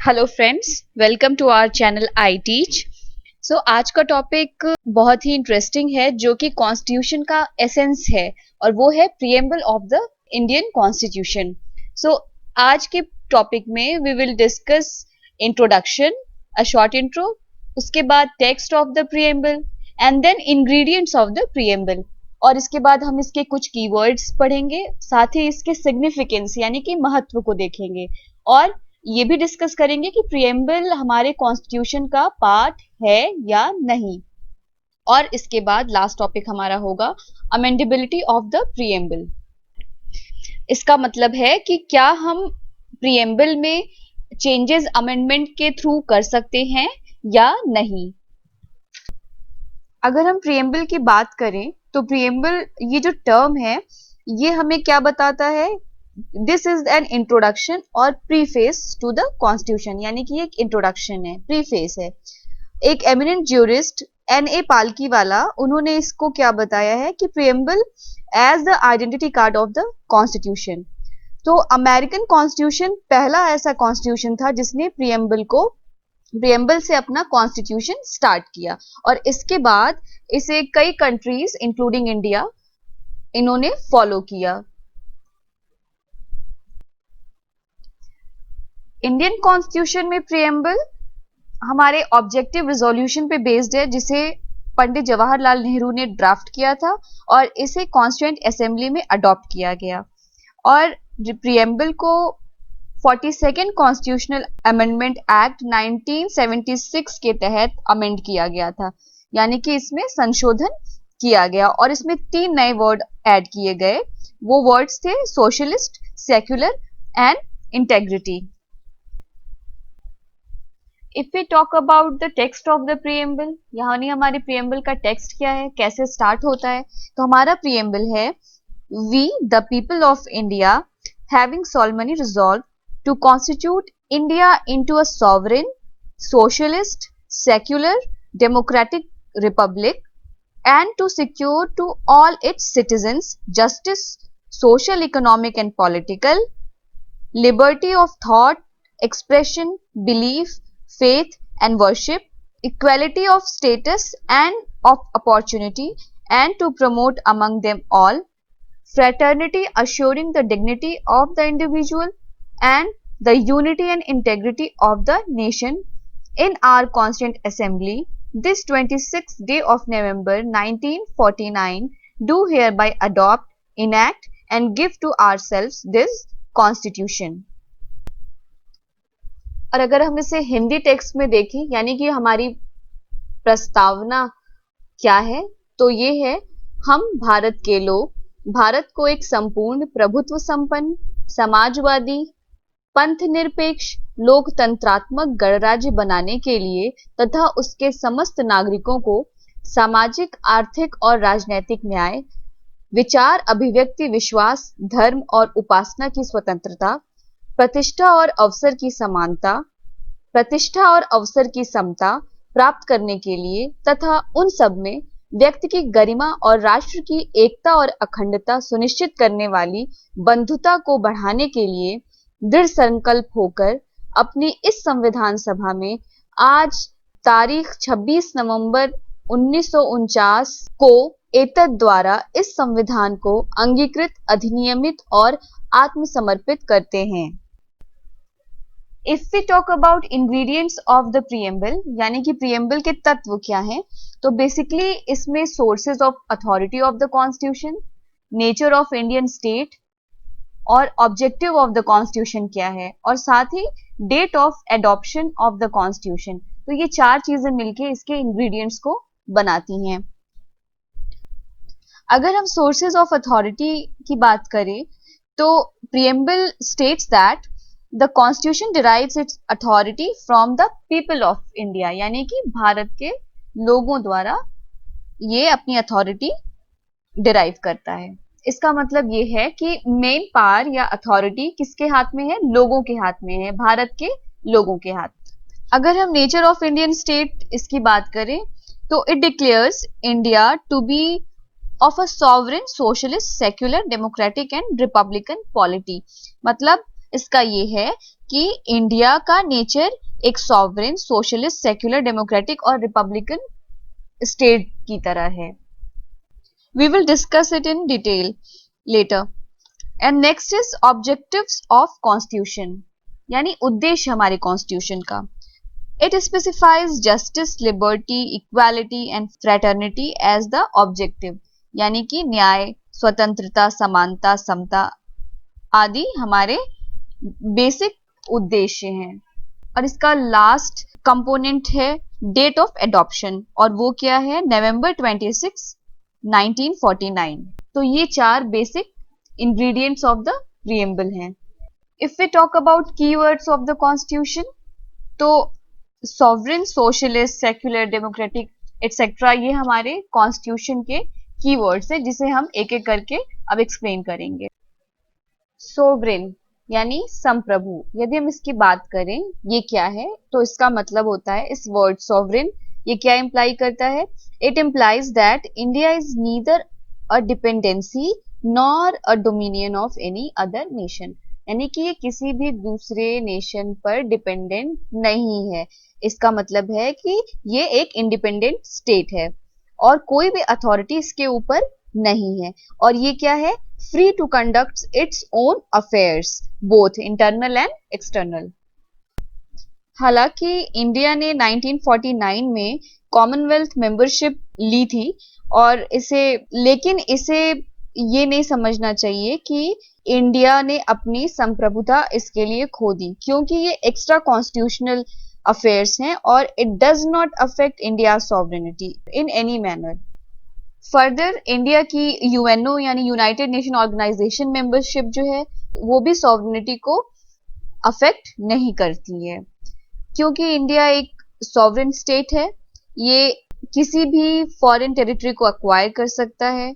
Hello friends, welcome to our channel I teach. So आज का topic बहुत ही interesting है जो कि कॉन्स्टिट्यूशन का एसेंस है और वो है preamble of the Indian constitution. So आज के टॉपिक में we will discuss introduction, a short intro, उसके बाद text of the preamble and then ingredients of the preamble, और इसके बाद हम इसके कुछ कीवर्ड्स पढ़ेंगे, साथ ही इसके सिग्निफिकेंस यानी कि महत्व को देखेंगे और ये भी डिस्कस करेंगे कि प्रीएम्बल हमारे कॉन्स्टिट्यूशन का पार्ट है या नहीं। और इसके बाद लास्ट टॉपिक हमारा होगा अमेंडेबिलिटी ऑफ द प्रीएम्बल। इसका मतलब है कि क्या हम प्रीएम्बल में चेंजेस अमेंडमेंट के थ्रू कर सकते हैं या नहीं। अगर हम प्रीएम्बल की बात करें तो प्रीएम्बल ये जो टर्म है ये हमें क्या बताता है, दिस इज एन इंट्रोडक्शन और प्रीफेस टू द कॉन्स्टिट्यूशन, यानी कि एक इंट्रोडक्शन है, प्रीफेस है। एक एमिनेंट ज्यूरिस्ट N.A. पालकीवाला, उन्होंने इसको क्या बताया है कि preamble as the identity card of the constitution. तो अमेरिकन कॉन्स्टिट्यूशन पहला ऐसा कॉन्स्टिट्यूशन था जिसने प्रीएम्बल से अपना कॉन्स्टिट्यूशन स्टार्ट किया और इसके बाद इसे कई कंट्रीज इंक्लूडिंग इंडिया इन्होंने फॉलो किया। इंडियन कॉन्स्टिट्यूशन में प्रीएम्बल हमारे ऑब्जेक्टिव रिजोल्यूशन पे बेस्ड है जिसे पंडित जवाहरलाल नेहरू ने ड्राफ्ट किया था और इसे कॉन्स्टिट्यूएंट असेंबली में अडॉप्ट किया गया। और प्रीएम्बल को 42nd कॉन्स्टिट्यूशनल अमेंडमेंट एक्ट 1976 के तहत अमेंड किया गया था, यानी कि इसमें संशोधन किया गया और इसमें 3 नए वर्ड ऐड किए गए। वो वर्ड्स थे socialist, secular and integrity. If we talk about the text of the preamble, यानी हमारी प्रीएम्बल का टेक्स्ट क्या है, कैसे स्टार्ट होता है, तो हमारा प्रीएम्बल है we the people of India having solemnly resolved to constitute India into a sovereign, socialist, secular, democratic republic and to secure to all its citizens justice, social, economic and political, liberty of thought, expression, belief, faith and worship, equality of status and of opportunity, and to promote among them all fraternity, assuring the dignity of the individual and the unity and integrity of the nation. In our Constituent Assembly, this 26th day of November 1949, do hereby adopt, enact and give to ourselves this Constitution. और अगर हम इसे Hindi text में देखें, यानी कि हमारी प्रस्तावना क्या है, तो ये है, हम भारत के लोग भारत को एक संपूर्ण प्रभुत्व संपन्न, समाजवादी, पंथ निरपेक्ष, लोकतंत्रात्मक गणराज्य बनाने के लिए तथा उसके समस्त नागरिकों को सामाजिक, आर्थिक और राजनैतिक न्याय, विचार, अभिव्यक्ति, विश्वास, धर्म और उपासना की स्वतंत्रता, प्रतिष्ठा और अवसर की समानता, प्रतिष्ठा और अवसर की समता प्राप्त करने के लिए तथा उन सब में व्यक्ति की गरिमा और राष्ट्र की एकता और अखंडता सुनिश्चित करने वाली बंधुता को बढ़ाने के लिए दृढ़ संकल्प होकर अपनी इस संविधान सभा में आज तारीख 26 नवंबर 1949 को एतद द्वारा इस संविधान को अंगीकृत, अधिनियमित और आत्मसमर्पित करते हैं। If we talk about ingredients of the preamble, यानी कि प्रीएम्बल के तत्व क्या हैं, तो बेसिकली इसमें sources of authority of the constitution, nature of Indian state और ऑब्जेक्टिव ऑफ द कॉन्स्टिट्यूशन क्या है, और साथ ही date of adoption of the constitution. तो ये 4 चीजें मिलके इसके इंग्रेडिएंट्स को बनाती हैं। अगर हम सोर्सेज ऑफ अथॉरिटी की बात करें तो preamble states that the constitution derives it's authority from the people of India, यानी कि भारत के लोगों द्वारा ये अपनी अथॉरिटी डिराइव करता है। इसका मतलब ये है कि मेन पावर या अथॉरिटी किसके हाथ में है, लोगों के हाथ में है, भारत के लोगों के हाथ। अगर हम नेचर ऑफ इंडियन स्टेट इसकी बात करें तो it declares India to be of a sovereign, socialist, secular, democratic and republican polity. मतलब इसका ये है कि इंडिया का नेचर एक सॉवरेन, सोशलिस्ट, सेक्युलर, डेमोक्रेटिक और रिपब्लिकन स्टेट की तरह है. We will discuss it in detail later. And next is objectives of constitution, यानी उद्देश्य हमारे कॉन्स्टिट्यूशन का. It specifies justice, liberty, equality and fraternity as the objective, यानी कि न्याय, स्वतंत्रता, समानता, समता आदि हमारे बेसिक उद्देश्य हैं. और इसका लास्ट कंपोनेंट है डेट ऑफ एडॉप्शन, और वो क्या है, नवंबर 26, 1949. तो ये 4 basic ingredients of the preamble हैं. If we talk about keywords of the constitution, तो sovereign, socialist, secular, democratic etcetera ये हमारे कॉन्स्टिट्यूशन के कीवर्ड्स हैं, जिसे हम एक एक करके अब एक्सप्लेन करेंगे. सोवरेन यानी संप्रभु. यदि हम इसकी बात करें ये क्या है, तो इसका मतलब होता है, इस वर्ड सोवरेन ये क्या इंप्लाई करता है, it implies that India is neither a dependency nor a dominion of any other nation, यानी कि ये किसी भी दूसरे नेशन पर डिपेंडेंट नहीं है. इसका मतलब है कि ये एक इंडिपेंडेंट स्टेट है और कोई भी अथॉरिटी इसके ऊपर नहीं है. और ये क्या है, free to conduct its own affairs both internal and external. हालांकि इंडिया ने 1949 में कॉमनवेल्थ मेंबरशिप ली थी, और लेकिन इसे ये नहीं समझना चाहिए कि इंडिया ने अपनी संप्रभुता इसके लिए खो दी, क्योंकि ये एक्स्ट्रा कॉन्स्टिट्यूशनल अफेयर्स हैं और it does not affect India sovereignty in any manner. Further India की यूएनओ यानी यूनाइटेड नेशन ऑर्गेनाइजेशन मेंबरशिप जो है वो भी सॉवरेनिटी को अफेक्ट नहीं करती है, क्योंकि इंडिया एक सॉवरेन स्टेट है. ये किसी भी फॉरेन टेरिटरी को एक्वायर कर सकता है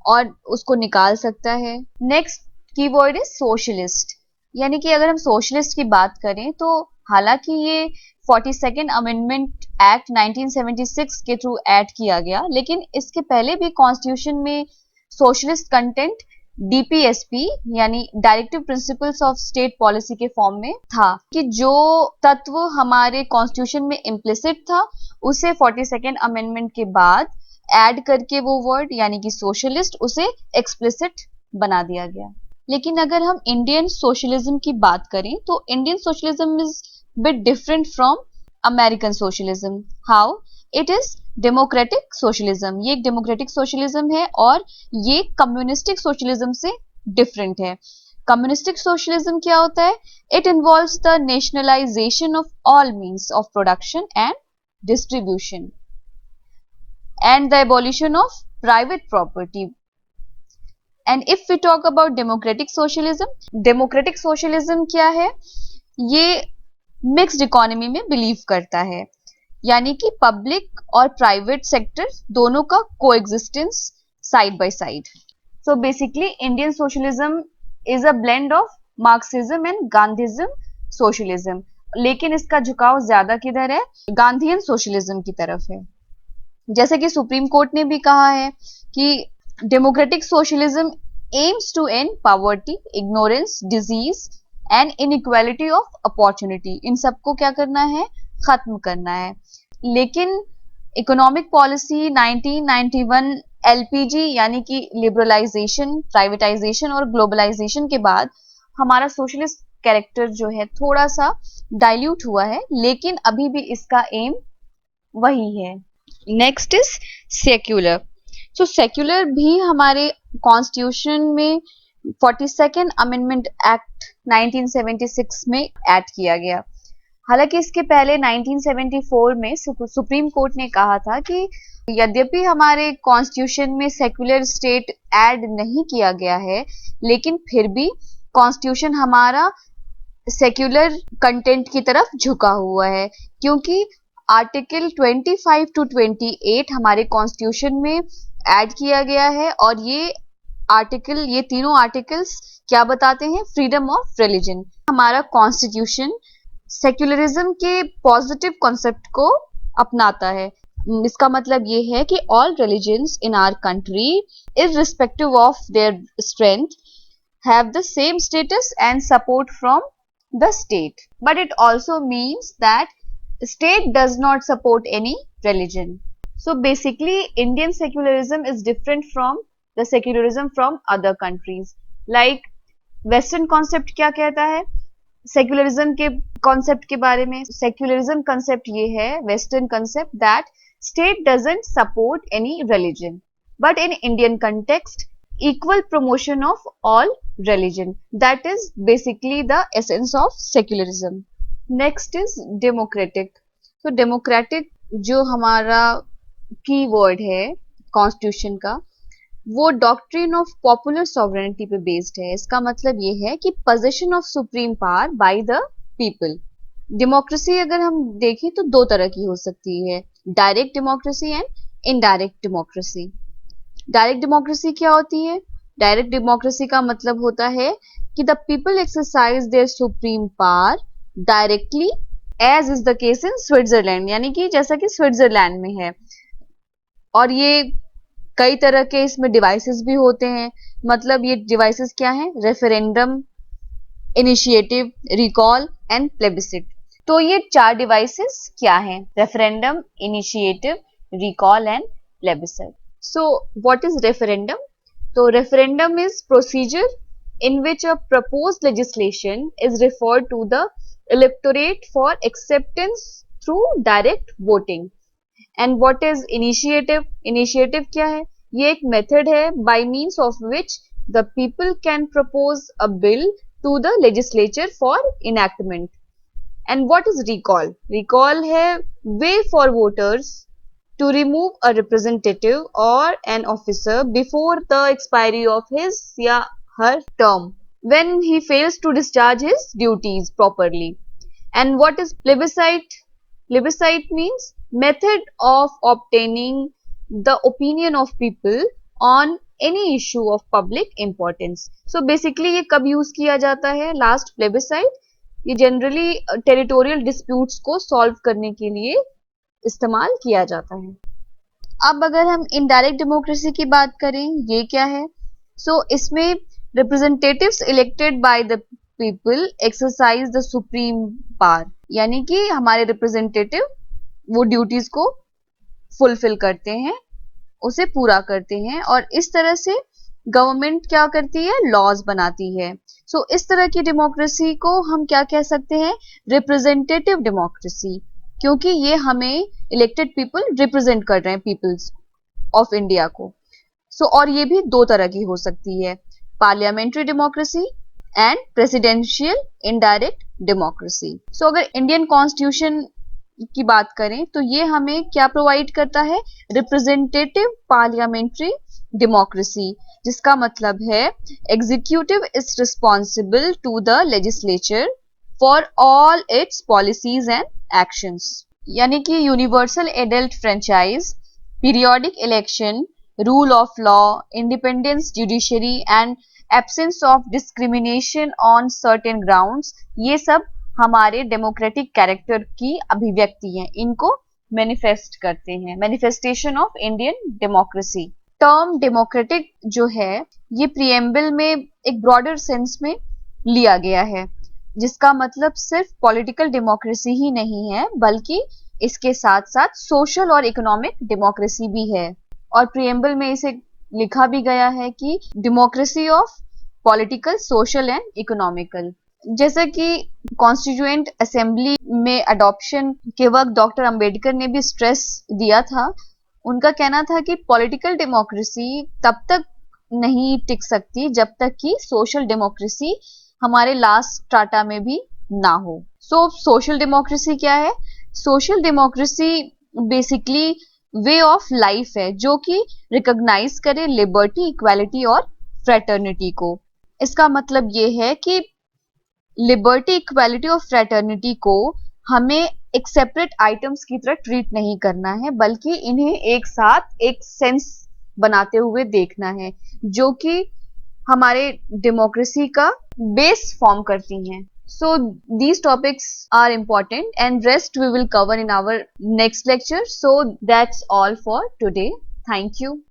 और उसको निकाल सकता है. नेक्स्ट कीवर्ड इज सोशलिस्ट, यानी कि अगर हम सोशलिस्ट की बात करें तो हालांकि ये 42nd अमेंडमेंट एक्ट 1976 के थ्रू ऐड किया गया, लेकिन इसके पहले भी कॉन्स्टिट्यूशन में सोशलिस्ट कंटेंट डीपीएसपी यानी directive principles of state policy के फॉर्म में था, कि जो तत्व हमारे कॉन्स्टिट्यूशन में इम्प्लिसिट था उसे 42nd अमेंडमेंट के बाद ऐड करके वो वर्ड यानी कि सोशलिस्ट उसे एक्सप्लिसिट बना दिया गया. लेकिन अगर हम इंडियन सोशलिज्म की बात करें तो Indian socialism is bit different from American socialism. How? It is democratic socialism. ये एक डेमोक्रेटिक सोशलिज्म है और ये कम्युनिस्टिक सोशलिज्म से डिफरेंट है. कम्युनिस्टिक सोशलिज्म क्या होता है? It involves the nationalisation of all means of production and distribution and the abolition of private property. And if we talk about democratic socialism क्या है? ये मिक्स्ड इकोनॉमी में believe करता है, यानी कि पब्लिक और प्राइवेट सेक्टर दोनों का coexistence side by side. So basically Indian socialism is a blend of Marxism and Gandhism socialism, लेकिन इसका झुकाव ज्यादा किधर है? गांधीयन सोशलिज्म की तरफ है. जैसे कि सुप्रीम कोर्ट ने भी कहा है कि democratic socialism aims to end poverty, ignorance, disease and inequality of opportunity. इन सबको क्या करना है? खत्म करना है. लेकिन इकोनॉमिक पॉलिसी 1991 एलपीजी यानी कि लिबरलाइजेशन, प्राइवेटाइजेशन और ग्लोबलाइजेशन के बाद हमारा सोशलिस्ट कैरेक्टर जो है थोड़ा सा डाइल्यूट हुआ है, लेकिन अभी भी इसका एम वही है. Next is secular. So secular भी हमारे कॉन्स्टिट्यूशन में 42nd अमेंडमेंट एक्ट 1976 में ऐड किया गया. हालांकि इसके पहले 1974 में सुप्रीम कोर्ट ने कहा था कि यद्यपि हमारे कॉन्स्टिट्यूशन में सेक्युलर स्टेट ऐड नहीं किया गया है, लेकिन फिर भी कॉन्स्टिट्यूशन हमारा सेक्युलर कंटेंट की तरफ झुका हुआ है, क्योंकि आर्टिकल 25 टू 28 हमारे कॉन्स्टिट्यूशन में ऐड किया गया है, और ये तीनों आर्टिकल्स क्या बताते हैं? Freedom of religion. हमारा कॉन्स्टिट्यूशन सेक्युलरिज्म के पॉजिटिव कॉन्सेप्ट को अपनाता है. इसका मतलब ये है कि all religions in our country, irrespective of their strength, have the same status and support from the state. But it also means that state does not support any religion. So basically, Indian secularism is different from the secularism from other countries. Like Western concept क्या कहता है secularism के concept के बारे में? Secularism concept ये है, western concept, that state doesn't support any religion, but in Indian context equal promotion of all religion. That is basically the essence of secularism. Next is democratic. So democratic जो हमारा की word है constitution का, वो doctrine of popular sovereignty पे based है. इसका मतलब ये है कि position of supreme power by the people. Democracy अगर हम देखें तो दो तरह की हो सकती है, direct democracy and indirect democracy. Direct democracy क्या होती है? डायरेक्ट डेमोक्रेसी का मतलब होता है कि the people exercise their supreme power directly, as is the case in Switzerland, यानी कि जैसा कि स्विट्जरलैंड में है. और ये कई तरह के इसमें डिवाइसेस भी होते हैं. मतलब ये डिवाइसेस क्या हैं? Referendum, initiative, recall and plebiscite. तो ये चार डिवाइसेस क्या हैं? Referendum, initiative, recall and plebiscite. So what is referendum? So referendum is procedure in which a proposed legislation is referred to the electorate for acceptance through direct voting. And what is initiative? Initiative क्या है? ये एक method है by means of which the people can propose a bill to the legislature for enactment. And what is recall? Recall है way for voters to remove a representative or an officer before the expiry of his या her term when he fails to discharge his duties properly. And what is plebiscite? Plebiscite means method of obtaining the opinion of people on any issue of public importance. So basically ये कब use किया जाता है? Last plebiscite. ये generally territorial disputes को solve करने के लिए इस्तेमाल किया जाता है. अब अगर हम इनडायरेक्ट डेमोक्रेसी की बात करें, ये क्या है? सो इसमें representatives elected by the people exercise the supreme power, यानी कि हमारे रिप्रेजेंटेटिव वो ड्यूटीज को फुलफिल करते हैं, उसे पूरा करते हैं, और इस तरह से गवर्नमेंट क्या करती है? लॉज बनाती है. सो इस तरह की डेमोक्रेसी को हम क्या कह सकते हैं? रिप्रेजेंटेटिव डेमोक्रेसी, क्योंकि ये हमें इलेक्टेड पीपल रिप्रेजेंट कर रहे हैं पीपल्स ऑफ इंडिया को. सो और ये भी दो तरह की हो सकती है, parliamentary democracy and presidential indirect democracy. So अगर इंडियन कॉन्स्टिट्यूशन की बात करें तो ये हमें क्या प्रोवाइड करता है? रिप्रेजेंटेटिव पार्लियामेंट्री डेमोक्रेसी, जिसका मतलब है executive is responsible to the legislature for all its policies and actions. यानी कि universal adult franchise, periodic election, rule of law, independence judiciary and absence of discrimination on certain grounds, ये सब हमारे democratic character की अभिव्यक्ति हैं. इनको manifest करते हैं. Manifestation of Indian democracy. Term democratic जो है ये प्रीएम्बल में एक ब्रॉडर सेंस में लिया गया है, जिसका मतलब सिर्फ पॉलिटिकल डेमोक्रेसी ही नहीं है, बल्कि इसके साथ साथ सोशल और इकोनॉमिक डेमोक्रेसी भी है. और प्रीएम्बल में इसे लिखा भी गया है कि democracy of political, social and economical. जैसा कि कॉन्स्टिट्यूएंट असेंबली में अडॉप्शन के वक्त डॉक्टर अंबेडकर ने भी स्ट्रेस दिया था. उनका कहना था कि पॉलिटिकल डेमोक्रेसी तब तक नहीं टिक सकती जब तक कि सोशल डेमोक्रेसी हमारे लास्ट स्ट्राटा में भी ना हो. सो सोशल डेमोक्रेसी क्या है? Social democracy basically way of life है जो कि रिकॉग्नाइज करे लिबर्टी, इक्वालिटी और फ्रेटर्निटी को. इसका मतलब ये है कि लिबर्टी, इक्वालिटी और फ्रेटर्निटी को हमें एक सेपरेट आइटम्स की तरह ट्रीट नहीं करना है, बल्कि इन्हें एक साथ एक सेंस बनाते हुए देखना है, जो कि हमारे डेमोक्रेसी का बेस फॉर्म करती हैं. So these topics are important and rest we will cover in our next lecture. So that's all for today. Thank you.